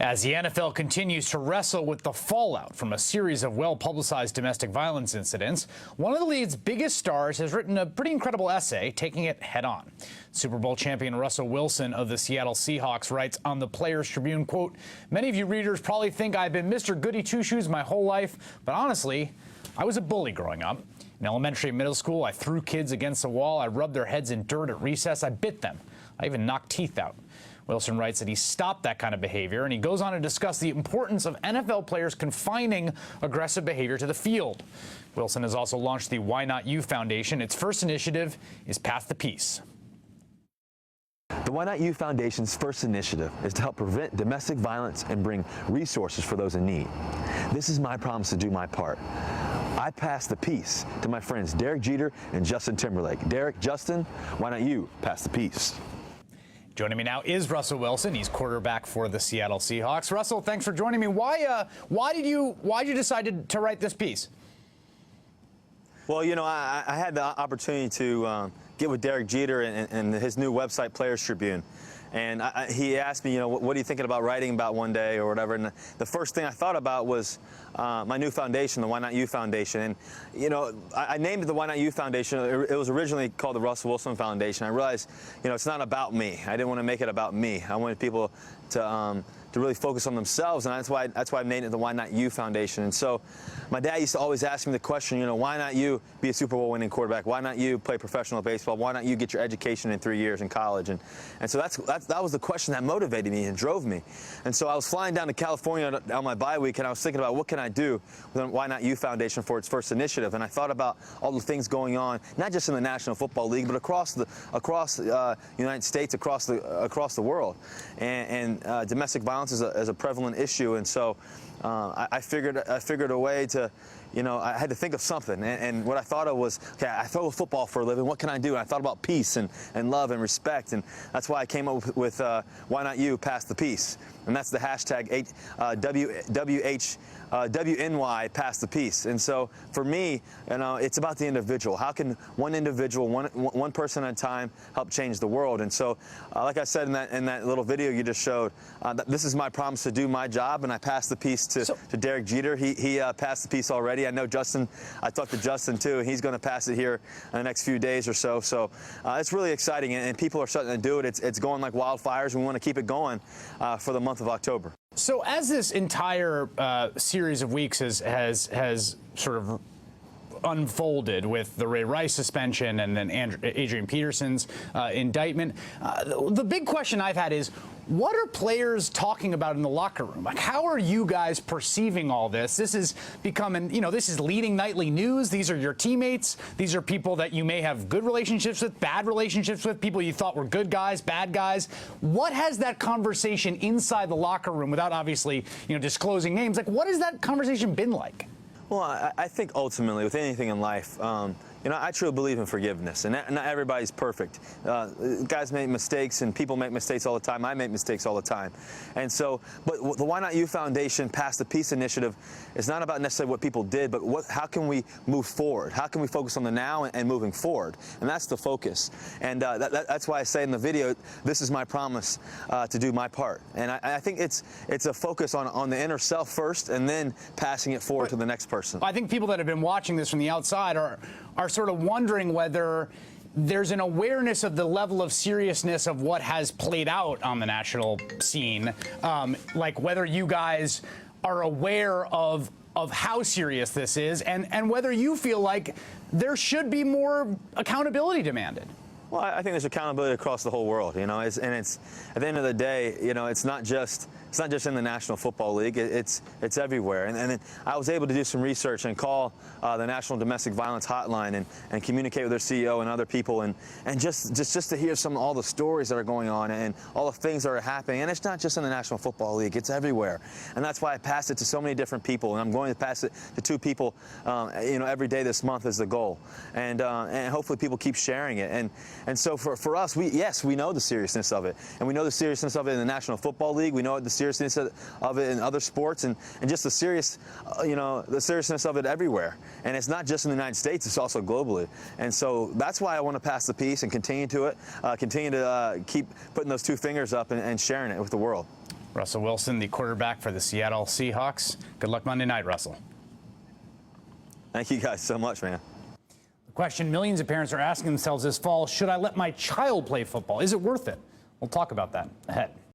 As the NFL continues to wrestle with the fallout from a series of well-publicized domestic violence incidents, one of the league's biggest stars has written a pretty incredible essay taking it head-on. Super Bowl champion Russell Wilson of the Seattle Seahawks writes on the Players Tribune, quote, "Many of you readers probably think I've been Mr. Goody Two-Shoes my whole life, but honestly, I was a bully growing up. In elementary and middle school, I threw kids against the wall, I rubbed their heads in dirt at recess, I bit them, I even knocked teeth out." Wilson writes that he stopped that kind of behavior, and he goes on to discuss the importance of NFL players confining aggressive behavior to the field. Wilson has also launched the Why Not You Foundation. Its first initiative is Path to Peace. The Why Not You Foundation's first initiative is to help prevent domestic violence and bring resources for those in need. This is my promise to do my part. I pass the peace to my friends Derek Jeter and Justin Timberlake. Derek, Justin, why not you pass the peace? Joining me now is Russell Wilson. He's quarterback for the Seattle Seahawks. Russell, thanks for joining me. Why did you decide to write this piece? Well, you know, I had the opportunity to get with Derek Jeter and his new website, Players Tribune. And he asked me, you know, what are you thinking about writing about one day or whatever? And the first thing I thought about was my new foundation, the Why Not You Foundation. And, you know, I named it the Why Not You Foundation. It was originally called the Russell Wilson Foundation. I realized, you know, it's not about me. I didn't want to make it about me. I wanted people to really focus on themselves, and that's why I named it the Why Not You Foundation. And so my dad used to always ask me the question, you know, why not you be a Super Bowl winning quarterback? Why not you play professional baseball? Why not you get your education in 3 years in college? And so that was the question that motivated me and drove me. And so I was flying down to California on my bye week, and I was thinking about what can I do with the Why Not You Foundation for its first initiative. And I thought about all the things going on, not just in the National Football League, but across the United States, across the world. And domestic violence is a prevalent issue, and so I figured a way to, you know, I had to think of something, and what I thought of was, okay, I throw a football for a living, what can I do? And I thought about peace and love and respect, and that's why I came up with Why Not You Pass the Peace, and that's the hashtag WNY Pass the Peace. And so for me, you know, it's about the individual. How can one individual, one person at a time, help change the world? And so, like I said in that little video you just showed, this is my promise to do my job, and I pass the peace to Derek Jeter. He passed the peace already. I know Justin, I talked to Justin too, and he's going to pass it here in the next few days or so. So it's really exciting, and people are starting to do it. It's going like wildfires, and we want to keep it going for the month of October. So as this entire series of weeks has sort of unfolded with the Ray Rice suspension and then Adrian Peterson's indictment, the big question I've had is, what are players talking about in the locker room? Like, how are you guys perceiving all this? This is becoming, you know, this is leading nightly news. These are your teammates. These are people that you may have good relationships with, bad relationships with, people you thought were good guys, bad guys. What has that conversation inside the locker room, without obviously, you know, disclosing names, like, what has that conversation been like? Well, I think ultimately with anything in life, you know, I truly believe in forgiveness, and not everybody's perfect. Guys make mistakes, and people make mistakes all the time. I make mistakes all the time. And so, but the Why Not You Foundation Pass the Peace initiative is not about necessarily what people did, but how can we move forward? How can we focus on the now and moving forward? And that's the focus. And that's why I say in the video, this is my promise to do my part. And I think it's a focus on the inner self first, and then passing it forward to the next person. I think people that have been watching this from the outside are sort of wondering whether there's an awareness of the level of seriousness of what has played out on the national scene, like whether you guys are aware of how serious this is, and whether you feel like there should be more accountability demanded. Well, I think there's accountability across the whole world, you know, and it's at the end of the day, you know, it's not just in the National Football League, it's everywhere. And then I was able to do some research and call the National Domestic Violence Hotline and communicate with their CEO and other people, and just to hear all the stories that are going on and all the things that are happening. And it's not just in the National Football League, it's everywhere. And that's why I passed it to so many different people, and I'm going to pass it to 2 people, you know, every day this month is the goal. And hopefully people keep sharing it. And so for us, we know the seriousness of it, and we know the seriousness of it in the National Football League. We know the seriousness of it in other sports, and just the seriousness of it everywhere. And it's not just in the United States; it's also globally. And so that's why I want to pass the peace and continue to keep putting those 2 fingers up and sharing it with the world. Russell Wilson, the quarterback for the Seattle Seahawks. Good luck Monday night, Russell. Thank you guys so much, man. The question millions of parents are asking themselves this fall, should I let my child play football? Is it worth it? We'll talk about that ahead.